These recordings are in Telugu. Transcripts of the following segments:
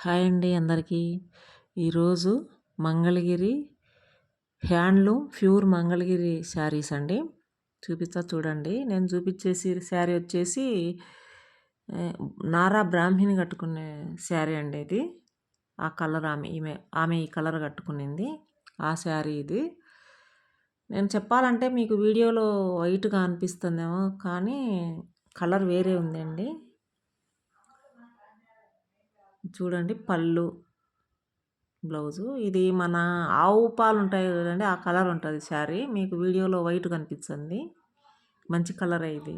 హాయ్ అండి అందరికీ. ఈరోజు మంగళగిరి ప్యూర్ మంగళగిరి శారీస్ అండి చూపిస్తా చూడండి. నేను చూపించేసి శారీ వచ్చేసి నారా బ్రాహ్మిణి కట్టుకునే శారీ అండి ఇది. ఆ కలర్ ఆమె ఈ కలర్ కట్టుకునింది ఆ శారీ ఇది. నేను చెప్పాలంటే మీకు వీడియోలో వైట్గా అనిపిస్తుందేమో కానీ కలర్ వేరే ఉందండి. చూడండి పళ్ళు, బ్లౌజు. ఇది మన ఆవు పాలు ఉంటాయి కదండి, ఆ కలర్ ఉంటుంది శారీ. మీకు వీడియోలో వైట్ కనిపిస్తుంది. మంచి కలర్ ఇది,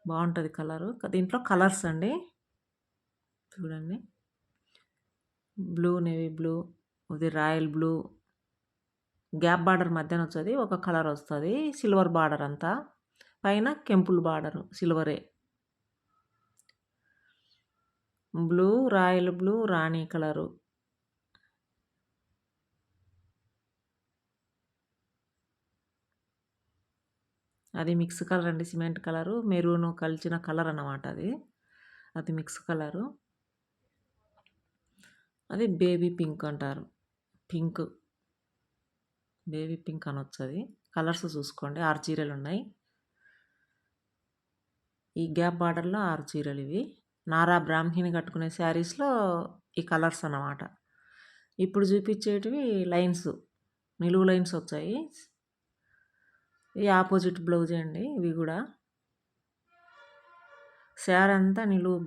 బాగుంటుంది కలరు. దీంట్లో కలర్స్ అండి చూడండి. బ్లూ, నేవీ బ్లూ, ఇది రాయల్ బ్లూ, గ్యాప్ బార్డర్ మధ్యన వచ్చేది ఒక కలర్ వస్తుంది. సిల్వర్ బార్డర్ అంతా, పైన కెంపుల్ బార్డరు సిల్వరే. బ్లూ, రాయల్ బ్లూ, రాణి కలరు. అది మిక్స్ కలర్ అండి, సిమెంట్ కలరు మెరూను కలిసిన కలర్ అన్నమాట అది మిక్స్ కలరు. అది బేబీ పింక్ అంటారు. పింక్, బేబీ పింక్ అనొచ్చు. అది కలర్స్ చూసుకోండి. 6 చీరలు ఉన్నాయి. ఈ గ్యాప్ బార్డర్లో 6 చీరలు ఇవి. నారా బ్రాహ్మిణి కట్టుకునే శారీస్లో ఈ కలర్స్ అన్నమాట. ఇప్పుడు చూపించేటివి లైన్స్, నిలువు లైన్స్ వచ్చాయి. ఈ ఆపోజిట్ బ్లౌజే అండి ఇవి కూడా. శారీ అంతా నిలువు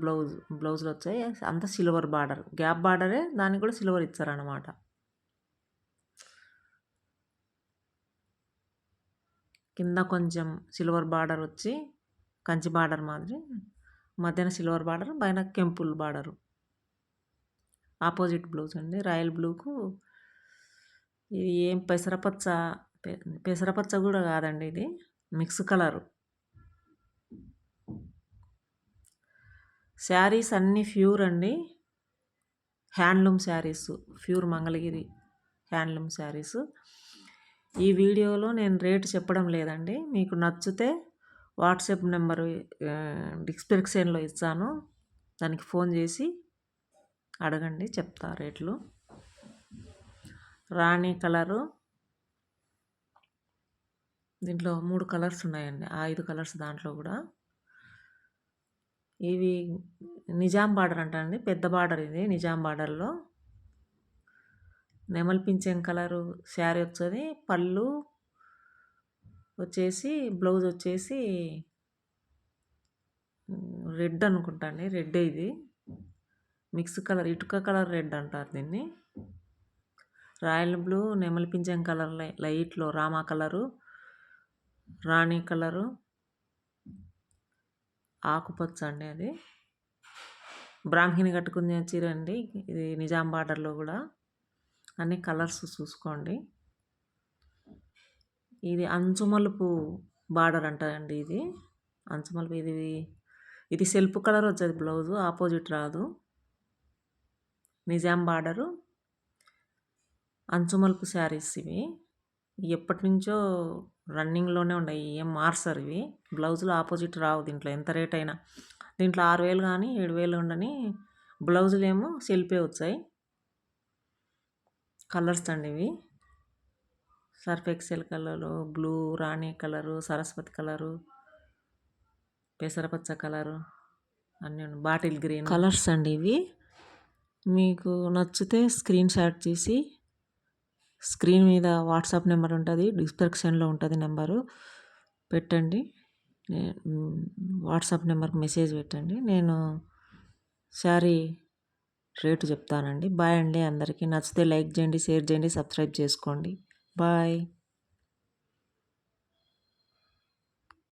బ్లౌజులు వచ్చాయి. అంతా సిల్వర్ బార్డర్, గ్యాప్ బార్డరే, దానికి కూడా సిల్వర్ ఇచ్చారన్నమాట. కింద కొంచెం సిల్వర్ బార్డర్ వచ్చి కంచి బార్డర్ మాదిరి, మధ్యన సిల్వర్ బార్డర్, పైన కెంపుల్ బార్డరు. ఆపోజిట్ బ్లౌజ్ అండి. రాయల్ బ్లూకు ఇది ఏం పెసరపచ్చ కూడా కాదండి, ఇది మిక్స్ కలరు. శారీస్ అన్నీ ప్యూర్ అండి, handloom saris, pure Mangalagiri handloom saris. ఈ వీడియోలో నేను రేటు చెప్పడం లేదండి. మీకు నచ్చితే వాట్సాప్ నెంబరు డిస్క్రిప్షన్లో ఇస్తాను, దానికి ఫోన్ చేసి అడగండి, చెప్తా రేట్లు. రాణి కలరు, దీంట్లో 3 కలర్స్ ఉన్నాయండి, 5 కలర్స్ దాంట్లో కూడా. ఇవి నిజాం బార్డర్ అంటండి, పెద్ద బార్డర్ ఇది. నిజాం బార్డర్లో నెమల్ పింఛన్ కలరు శారీ వచ్చేది. పళ్ళు వచ్చేసి, బ్లౌజ్ వచ్చేసి రెడ్ అనుకుంటా అండి, రెడ్ ఇది మిక్స్ కలర్, ఇటుక కలర్ రెడ్ అంటారు దీన్ని. రాయల్ బ్లూ, నెమలి పింఛన్ కలర్ లైట్లో రామా కలరు, రాణి కలరు, ఆకుపచ్చ అండి. అది బ్రాహ్మిణి కట్టుకునే చీర అండి ఇది. నిజాం బార్డర్లో కూడా అన్ని కలర్స్ చూసుకోండి. ఇది అంచుమలుపు బార్డర్ అంటారండి, ఇది అంచుమలుపు. ఇది సెల్ఫ్ కలర్ వచ్చేది బ్లౌజు, ఆపోజిట్ రాదు. నిజాం బార్డరు, అంచుమలుపు శారీస్ ఇవి. ఎప్పటి నుంచో రన్నింగ్లోనే ఉన్నాయి, ఏం మార్చరు ఇవి. బ్లౌజులు ఆపోజిట్ రావు దీంట్లో, ఎంత రేట్ అయినా. దీంట్లో 6,000 కానీ 7,000 ఉండని, బ్లౌజులు ఏమో సెల్ఫే వచ్చాయి. కలర్స్ అండి ఇవి. సర్ఫ్ ఎక్సెల్ కలరు, బ్లూ, రాణి కలరు, సరస్వతి కలరు, పెసరపచ్చ కలరు, అన్నీ బాటిల్ గ్రీన్ కలర్స్ అండి ఇవి. మీకు నచ్చితే స్క్రీన్ షాట్ తీసి స్క్రీన్ మీద వాట్సాప్ నెంబర్ ఉంటుంది, డిస్క్రిప్షన్లో ఉంటుంది నెంబరు, పెట్టండి. వాట్సాప్ నెంబర్కి మెసేజ్ పెట్టండి, నేను శారీ రేటు చెప్తానండి. బాయ్ అండి అందరికీ. నచ్చితే లైక్ చేయండి, షేర్ చేయండి, సబ్స్క్రైబ్ చేసుకోండి. బాయ్.